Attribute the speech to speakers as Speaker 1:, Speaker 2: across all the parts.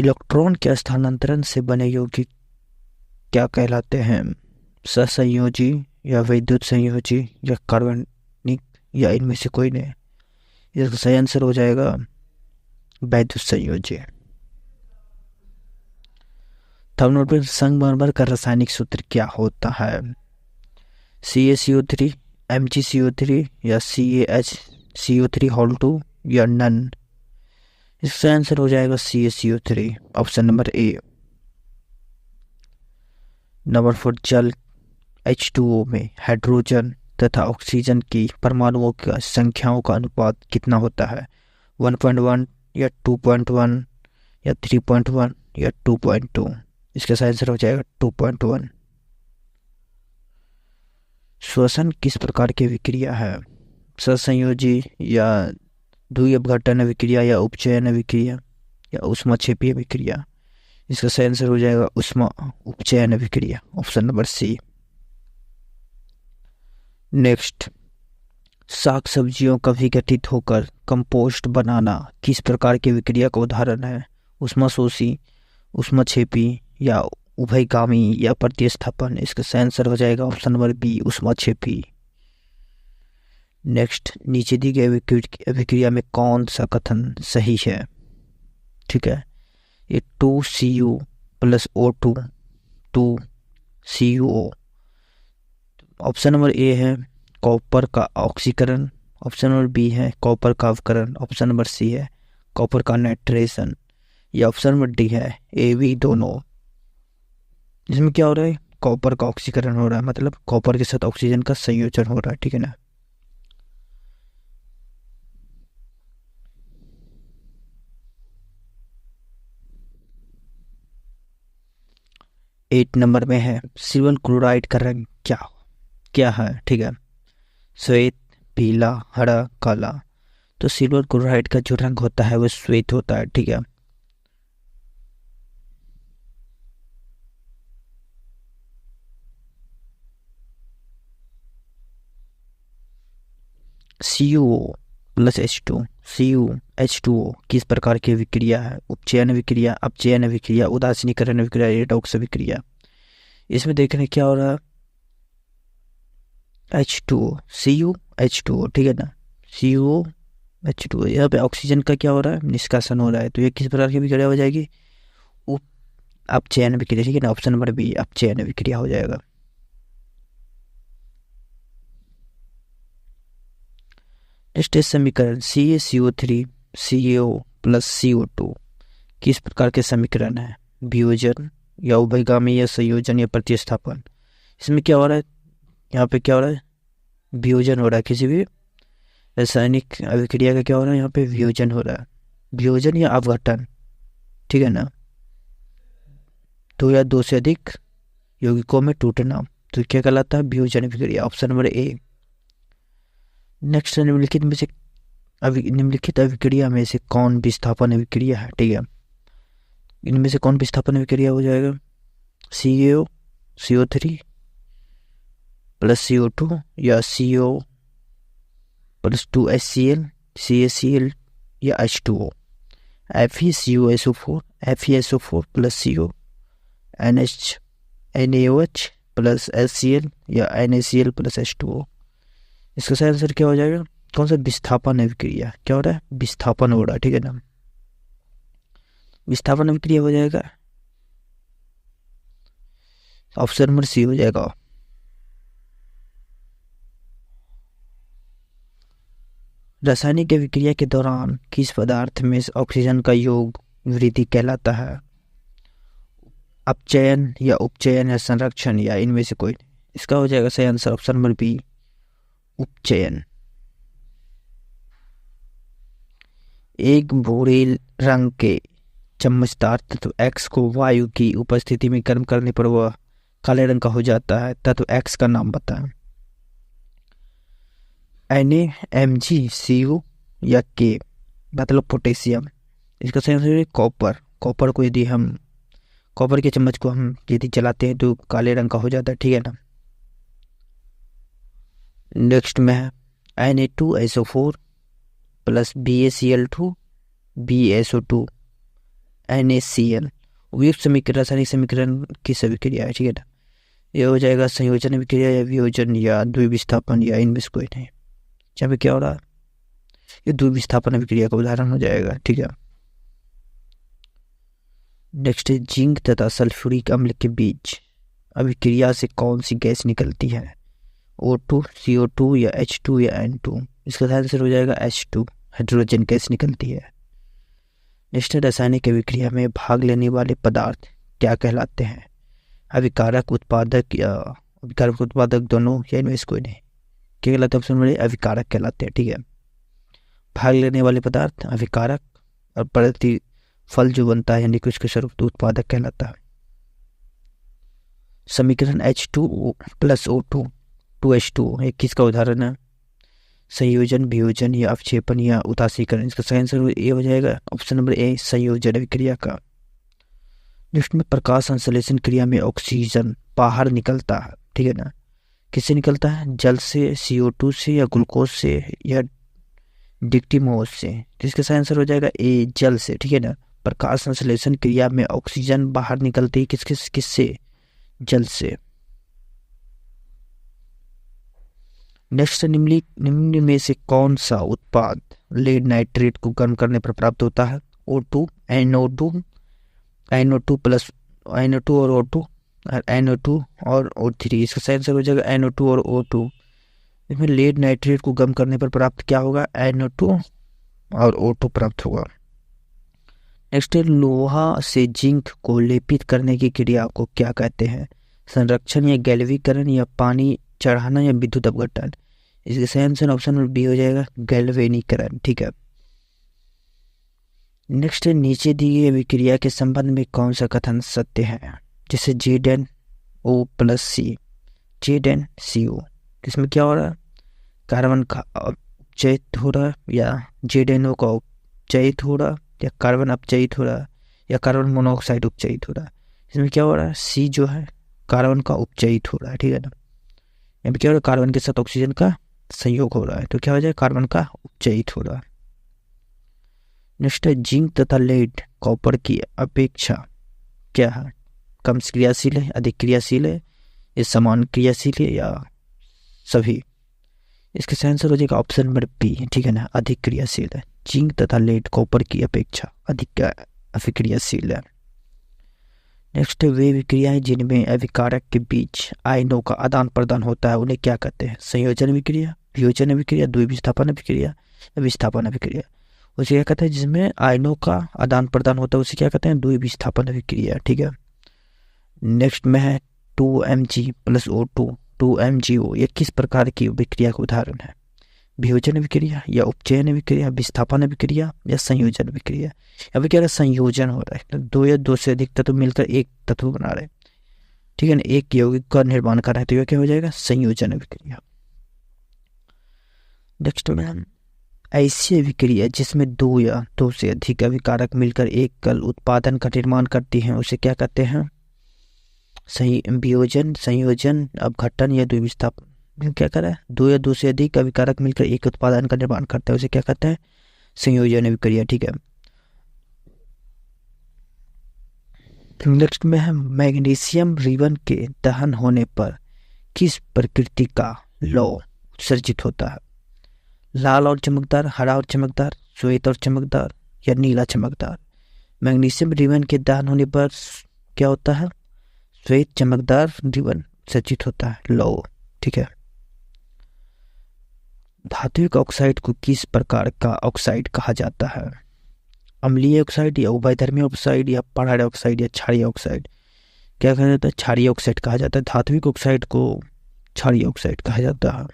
Speaker 1: Electron के स्थानांतरण से बने यौगिक क्या कहलाते हैं? सहसंयोजी या विद्युत संयोजी या कार्बनिक या इनमें से कोई नहीं? इसका सही आंसर हो जाएगा वैद्युत संयोजी। थर्मोनोबल संगमरमर का रासायनिक सूत्र क्या होता है? CaCO3, MgCO3 या CaHCO3 या नन? इसका आंसर हो जाएगा CaCO3, option number A. Number 4, जल H2O में हाइड्रोजन तथा ऑक्सीजन की परमाणुओं की संख्याओं का अनुपात कितना होता है? 1.1 या 2.1 या 3.1 या 2.2? इसका सही आंसर हो जाएगा 2.1। श्वसन किस प्रकार की विक्रिया है? सहसंयोजी या द्वितीय अपघटन विक्रिया या उपचयन विक्रिया या ऊष्माक्षेपीय विक्रिया? इसका सही आंसर हो जाएगा ऊष्मा उपचयन विक्रिया, ऑप्शन नंबर सी। नेक्स्ट, साग सब्जियों का विघटित होकर कंपोस्ट बनाना किस प्रकार की विक्रिया का उदाहरण है? ऊष्माशोषी, ऊष्माक्षेपी या उभयगामी या प्रतिस्थापन? इसका सही आंसर हो जाएगा ऑप्शन नंबर बी, ऊष्माक्षेपी। नेक्स्ट, नीचे दी गई विक्रिया में कौन सा कथन सही है? ठीक है, ये 2Cu plus O2 2CuO। Option number A है कॉपर का ऑक्सीकरण, ऑप्शन नंबर बी है कॉपर का अवकरण, ऑप्शन नंबर सी है कॉपर का नाइट्रेशन, या ऑप्शन नंबर डी है ए बी दोनों। इसमें क्या हो रहा है? कॉपर का ऑक्सीकरण हो रहा है, मतलब कॉपर के साथ ऑक्सीजन का संयोजन हो रहा है, ठीक है ना। एट नंबर में है सिल्वर क्लोराइड का रंग क्या क्या है? ठीक है, श्वेत, पीला, हरा, काला। तो सिल्वर क्लोराइड का जो रंग होता है वो श्वेत होता है, ठीक है। CuO प्लस H2 CuH2O किस प्रकार की विक्रिया है? उपचयन विक्रिया, अपचयन विक्रिया, उदासीनीकरण विक्रिया, रेडॉक्स विक्रिया? इसमें देखने क्या हो रहा है? H2O CuH2O, ठीक है ना। CuO H2O, यहाँ पे ऑक्सीजन का क्या हो रहा है? निष्कासन हो रहा है, तो ये किस प्रकार की विक्रिया हो जाएगी? अपचयन विक्रिया, ठीक है ना। ऑप्शन नंबर बी, अपचयन विक्रिया हो जाएगा। नेक्स्ट समीकरण CaCO3 CaO प्लस CO2 किस प्रकार के समीकरण है? वियोजन या उभयगामी या संयोजन या प्रतिस्थापन? इसमें क्या हो रहा है? यहाँ पे क्या हो रहा है? वियोजन हो रहा है। किसी भी रासायनिक अभिक्रिया का क्या हो रहा है? यहाँ पे वियोजन हो रहा है, वियोजन या अपघटन, ठीक है ना। दो या दो से अधिक यौगिकों में टूटना, तो क्या कहलाता है? वियोजन विक्रिया, ऑप्शन नंबर ए। नेक्स्ट, निम्नलिखित अभिक्रिया में से कौन विस्थापन अभिक्रिया है? ठीक है, इनमें से कौन विस्थापन अभिक्रिया हो जाएगा? CaO CO3 प्लस CO2 या CO प्लस 2HCl CaCl या H2O? FeCuSO4 FeSO4 plus CO NaOH plus HCl या NaCl प्लस H2O? इसका सही आंसर क्या हो जाएगा? कौन सा विस्थापन अभिक्रिया क्या हो रहा है? विस्थापन हो रहा है, ठीक है ना। विस्थापन अभिक्रिया हो जाएगा, ऑप्शन नंबर सी हो जाएगा। रासायनिक अभिक्रिया के दौरान किस पदार्थ में ऑक्सीजन का योग वृद्धि कहलाता है? अपचयन या उपचयन या संरक्षण या इनमें से कोई? इसका हो जाएगा सही आंसर ऑप्शन नंबर बी, उपचयन। एक भूरे रंग के चम्मचदार तत्व X को वायु की उपस्थिति में गर्म करने पर वह काले रंग का हो जाता है। तत्व X का नाम बताएं। NaMgCu या K, मतलब पोटेशियम। इसका सही आंसर है कॉपर। कॉपर को यदि हम कॉपर के चम्मच को हम यदि जलाते हैं तो काले रंग का हो जाता है, ठीक है ना। नेक्स्ट में है Na2SO4 plus BaCl2 BaSO2 NaCl उपयुक्त समीकरण रासायनिक समीकरण किस अभिक्रिया है, ठीक है ना। ये हो जाएगा संयोजन अभिक्रिया या वियोजन या द्विविस्थापन या इनमें से कोई नहीं। यहाँ पे क्या हो रहा है, ये द्विविस्थापन अभिक्रिया का उदाहरण हो जाएगा, ठीक है। नेक्स्ट है जिंक तथा सल्फ्यूरिक अम्ल के बीच अभिक्रिया से कौन सी गैस निकलती है, O2, CO2 या H2 या N2। इसका आंसर हो जाएगा H2, हाइड्रोजन गैस निकलती है। नेक्स्ट रासायनिक अभिक्रिया में भाग लेने वाले पदार्थ क्या कहलाते हैं, अभिकारक उत्पादक या अभिकारक उत्पादक दोनों या इनमें से कोई नहीं। क्या कहलाते हैं, ऑप्शन नंबर ए अभिकारक कहलाते हैं, ठीक है। भाग लेने वाले पदार्थ अभिकारक और प्रतिफल जो बनता है यानी कि उसके स्वरूप उत्पादक कहलाता है। समीकरण H2O + O2 2H2O एक किसका उदाहरण है, संयोजन, वियोजन या अवक्षेपण या उदासीकरण। इसका सही आंसर ये हो जाएगा ऑप्शन नंबर ए संयोजन अभिक्रिया का। नेक्स्ट में प्रकाश संश्लेषण क्रिया में ऑक्सीजन बाहर निकलता है, ठीक है ना। किससे निकलता है, जल से, CO2 से या ग्लूकोज से या डिक्टिमोज से। जिसका सही आंसर हो जाएगा ए जल से, ठीक है ना। प्रकाश संश्लेषण क्रिया में ऑक्सीजन बाहर निकलती है किससे, जल से। नेक्स्ट निम्न में से कौन सा उत्पाद लेड नाइट्रेट को गर्म करने पर प्राप्त होता है, O2, NO2 प्लस NO2 और O2 और NO2 और O3। इसका सही आंसर हो जाएगा NO2 और O2। इसमें लेड नाइट्रेट को गर्म करने पर प्राप्त क्या होगा, NO2 और O2 प्राप्त होगा। नेक्स्ट लोहा से जिंक को लेपित करने की क्रिया को क्या कहते हैं, संरक्षण या गैल्वीकरण या पानी चढ़ाना या विद्युत अपघटन। इसके सही आंसर ऑप्शन नंबर बी हो जाएगा गैल्वेनीकरण, ठीक है। नेक्स्ट नीचे दी गई अभिक्रिया के संबंध में कौन सा कथन सत्य है, जैसे ZnO + C, ZnCO। इसमें क्या हो रहा है, कार्बन का अपचयित हो रहा है या ZnO का उपचयित हो रहा या कार्बन अपचयित हो रहा या कार्बन मोनोऑक्साइड उपचयित हो रहा है। इसमें क्या हो रहा है, C जो है कार्बन का उपचयित हो रहा है, ठीक है ना। यहाँ पे क्या हो रहा है, कार्बन के साथ ऑक्सीजन का संयोग हो रहा है, तो क्या हो जाए, कार्बन का उपचयित हो रहा है। नेक्स्ट है जिंक तथा लेड कॉपर की अपेक्षा क्या है, कम क्रियाशील है, अधिक क्रियाशील है, ये समान क्रियाशील है या सभी। इसका सही आंसर हो जाएगा ऑप्शन नंबर बी, ठीक है ना, अधिक क्रियाशील है। जिंक तथा लेड कॉपर की अपेक्षा अधिक अभिक्रियाशील है। नेक्स्ट वे विक्रियाएं जिनमें अभिकारक के बीच आयनों का आदान प्रदान होता है उन्हें क्या कहते हैं, संयोजन अभिक्रिया, वियोजन अभिक्रिया, द्विविस्थापन अभिक्रिया या विस्थापन अभिक्रिया। उसे क्या कहते हैं, जिसमें आयनों का आदान प्रदान होता है उसे क्या कहते हैं, द्विविस्थापन अभिक्रिया, ठीक है। नेक्स्ट में है 2Mg + O2 2MgO। ये किस प्रकार की अभिक्रिया का उदाहरण है, वियोजन अभिक्रिया या उपचयन अभिक्रिया, विस्थापन अभिक्रिया या संयोजन अभिक्रिया। अभी क्या संयोजन हो रहा है, तो दो या दो से अधिक तत्व मिलकर एक तत्व बना रहे, ठीक है ना, एक यौगिक का निर्माण कर रहे हैं, तो यह क्या हो जाएगा, संयोजन अभिक्रिया। नेक्स्ट में ऐसी अभिक्रिया जिसमें दो या दो से अधिक अभिकारक मिलकर एक कल उत्पादन का निर्माण करती हैं उसे क्या कहते हैं, वियोजन, संयोजन, अपघटन या द्विविस्थापन। क्या कर रहा है, दो या दो से अधिक अभिकारक मिलकर एक उत्पादन का निर्माण करता है उसे क्या कहते हैं, संयोजन अभिक्रिया, ठीक है। नेक्स्ट में है मैग्नीशियम रिबन के दहन होने पर किस प्रकृति का लौह उत्सर्जित होता है, लाल और चमकदार, हरा और चमकदार, श्वेत और चमकदार या नीला चमकदार। मैग्नीशियम रिबन के दहन होने पर क्या होता है, श्वेत चमकदार रिबन उत्सर्जित होता है, लौह, ठीक है। धात्विक ऑक्साइड को किस प्रकार का ऑक्साइड कहा जाता है, अम्लीय ऑक्साइड या उभयधर्मी ऑक्साइड या पराय ऑक्साइड या क्षारीय ऑक्साइड। क्या कहा जाता है, क्षारीय ऑक्साइड कहा जाता है। धात्विक ऑक्साइड को क्षारीय ऑक्साइड कहा जाता है।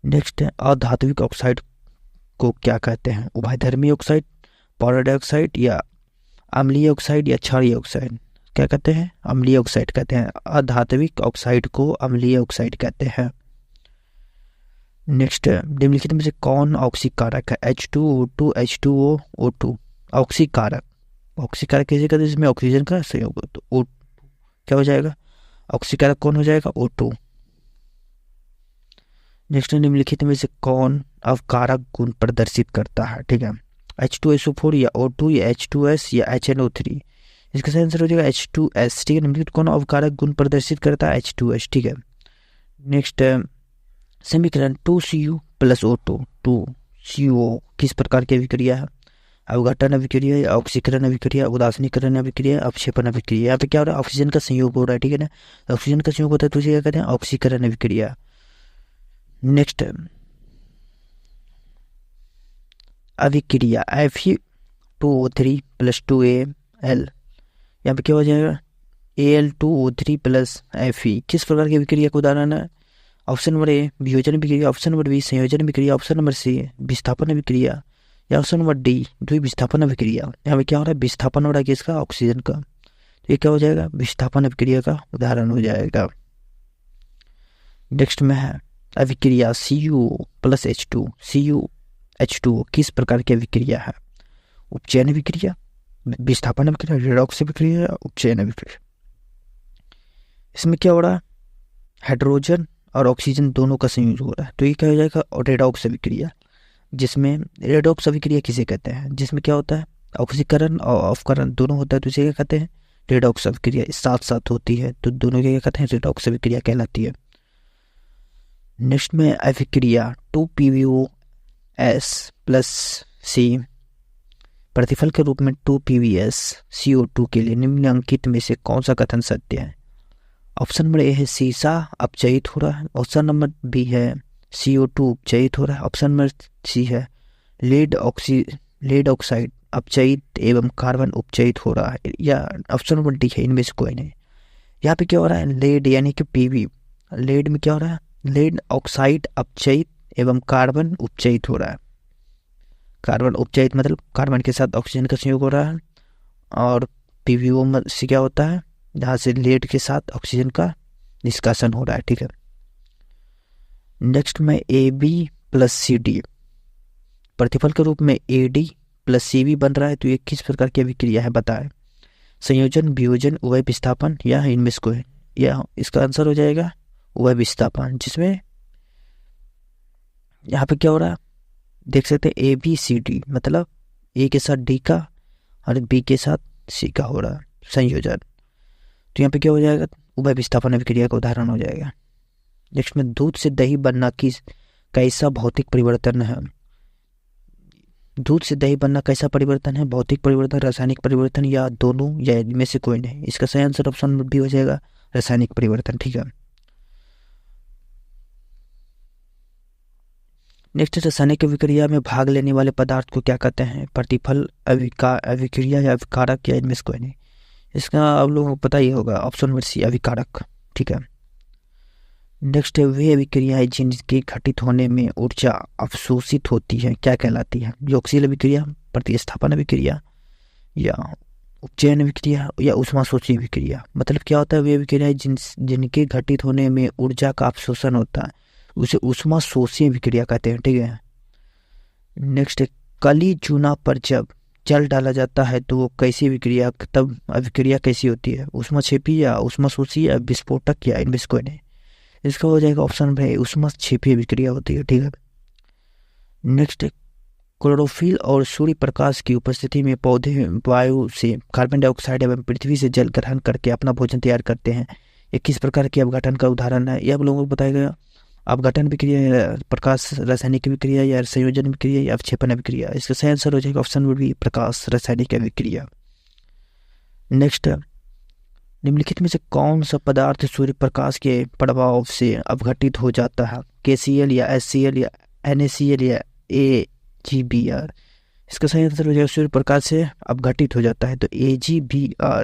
Speaker 1: नेक्स्ट है अधात्विक ऑक्साइड को क्या कहते हैं, उभयधर्मी ऑक्साइड, पराय ऑक्साइड या अम्लीय ऑक्साइड या क्षारीय ऑक्साइड। क्या कहते हैं, अम्लीय ऑक्साइड कहते हैं। अधात्विक ऑक्साइड को अम्लीय ऑक्साइड कहते हैं। नेक्स्ट निम्नलिखित में से कौन ऑक्सीकारक है, H2O2 H2O O2। ऑक्सीकारक, ऑक्सीकारक कैसे कहते हैं, जिसमें ऑक्सीजन का संयोग हो, तो O क्या हो जाएगा, ऑक्सीकारक कौन हो जाएगा, O2। नेक्स्ट निम्नलिखित में से कौन अवकारक गुण प्रदर्शित करता है, ठीक है। H2SO4 या O2 या H2S या HNO3। इसका सही आंसर हो जाएगा H2S। ठीक है, निम्नलिखित कौन अवकारक गुण प्रदर्शित करता है? H2S। ठीक है, नेक्स्ट समीकरण 2Cu + O2 2CO किस प्रकार की अभिक्रिया है? अवघटन अभिक्रिया या ऑक्सीकरण अभिक्रिया, उदासीनीकरण अभिक्रिया, अवक्षेपण अभिक्रिया। यहाँ पे क्या हो रहा है? ऑक्सीजन का संयोग हो रहा है। ठीक है ना, ऑक्सीजन का संयोग होता है तो उसे क्या कहते हैं? ऑक्सीकरण अभिक्रिया। नेक्स्ट अभिक्रिया Fe2O3 + 2Al। यहाँ पे क्या हो जाएगा? Al2O3 + Fe किस प्रकार की अभिक्रिया का उदाहरण है? ऑप्शन नंबर ए वियोजन अभिक्रिया, ऑप्शन नंबर बी संयोजन अभिक्रिया, ऑप्शन नंबर सी विस्थापन अभिक्रिया, या ऑप्शन नंबर डी द्विविस्थापन अभिक्रिया। यहाँ पे क्या हो रहा है? विस्थापन हो रहा है किसका? ऑक्सीजन का। तो ये क्या हो जाएगा? विस्थापन अभिक्रिया का उदाहरण हो जाएगा। नेक्स्ट में है अभिक्रिया CuO + H2 CuH2O किस प्रकार की अभिक्रिया है? उपचयन अभिक्रिया, विस्थापन अभिक्रिया, रेडॉक्स अभिक्रिया, उपचयन अभिक्रिया। इसमें क्या हो रहा है? हाइड्रोजन और ऑक्सीजन दोनों का संयोजन हो रहा है, तो ये क्या हो जाएगा? रेडॉक्स अभिक्रिया। जिसमें रेडॉक्स अभिक्रिया किसे कहते हैं? जिसमें क्या होता है? ऑक्सीकरण और अवकरण दोनों होता है, तो इसे क्या कहते हैं? रेडॉक्स अभिक्रिया। साथ साथ होती है तो दोनों क्या कहते हैं? रेडॉक्स अभिक्रिया कहलाती है। नेक्स्ट में अभिक्रिया 2PbOS + C प्रतिफल के रूप में 2PbSCO2 के लिए निम्नलिखित में से कौन सा कथन सत्य है? ऑप्शन नंबर ए है सीसा अपचयित हो रहा है, ऑप्शन नंबर बी है CO2 उपचयित हो रहा है, ऑप्शन नंबर सी है लेड ऑक्साइड अपचयित एवं कार्बन उपचयित हो रहा है, या ऑप्शन नंबर डी है इनमें से कोई नहीं। यहाँ पे क्या हो रहा है? लेड यानी कि PB, लेड में क्या हो रहा है? लेड ऑक्साइड अपचयित एवं कार्बन उपचयित हो रहा है। कार्बन उपचयित मतलब कार्बन के साथ ऑक्सीजन का संयोग हो रहा है, और PbO से क्या होता है? जहाँ से लेड के साथ ऑक्सीजन का निष्कासन हो रहा है। ठीक है, नेक्स्ट में AB + CD प्रतिफल के रूप में AD + CB बन रहा है, तो ये किस प्रकार की अभिक्रिया है? बताएं। संयोजन, वियोजन, उभय विस्थापन, या इनमें से कोई? या इसका आंसर हो जाएगा उभय विस्थापन। जिसमें यहाँ पे क्या हो रहा है? देख सकते हैं ABCD मतलब A के साथ D का और B के साथ C का हो रहा है संयोजन, तो यहाँ पे क्या हो जाएगा? उभय विस्थापन अभिक्रिया का उदाहरण हो जाएगा। नेक्स्ट में दूध से दही बनना कैसा भौतिक परिवर्तन है? दूध से दही बनना कैसा परिवर्तन है? भौतिक परिवर्तन, रासायनिक परिवर्तन, या दोनों, या इनमें से कोई नहीं? इसका सही आंसर ऑप्शन नंबर बी हो जाएगा रासायनिक परिवर्तन। ठीक है, नेक्स्ट रासायनिक अभिक्रिया में भाग लेने वाले पदार्थ को क्या कहते हैं? प्रतिफल, अभिक्रिया, या अभिकारक, या इनमें से कोई नहीं? इसका आप लोगों को पता ही होगा, ऑप्शन नंबर सी अभिकारक। ठीक है, नेक्स्ट वे अभिक्रियाएं जिनके घटित होने में ऊर्जा अवशोषित होती है क्या कहलाती है? योगशील अभिक्रिया, प्रतिस्थापन अभिक्रिया, या उपचयन अभिक्रिया, या ऊष्माशोषी अभिक्रिया। मतलब क्या होता है? वे अभिक्रियाएं जिनके घटित होने में ऊर्जा का अवशोषण होता है उसे ऊष्माशोषी अभिक्रिया कहते हैं। ठीक है, नेक्स्ट कली चूना पर जब जल डाला जाता है तो वो कैसी अभिक्रिया, तब अभिक्रिया कैसी होती है? ऊष्माक्षेपी, या ऊष्माशोषी, या विस्फोटक, या इनमें से कोई नहीं? इसका हो जाएगा ऑप्शन नंबर ऊष्माक्षेपी अभिक्रिया होती है। ठीक है, नेक्स्ट क्लोरोफिल और सूर्य प्रकाश की उपस्थिति में पौधे वायु से कार्बन डाइऑक्साइड एवं पृथ्वी से जल ग्रहण करके अपना भोजन तैयार करते हैं। ये किस प्रकार के अपघटन का उदाहरण है? यह आप लोगों को बताया गया। अपघटन अभिक्रिया, प्रकाश रासायनिक अभिक्रिया, या संयोजन अभिक्रिया, या अवक्षेपण अभिक्रिया। इसका सही आंसर हो जाएगा ऑप्शन नंबर बी प्रकाश रासायनिक अभिक्रिया। नेक्स्ट निम्नलिखित में से कौन सा पदार्थ सूर्य प्रकाश के प्रभाव से अपघटित हो जाता है? KCl, या HCl, या NaCl, या AgBr। इसका सही आंसर हो जाएगा सूर्य प्रकाश से अपघटित हो जाता है तो AgBr।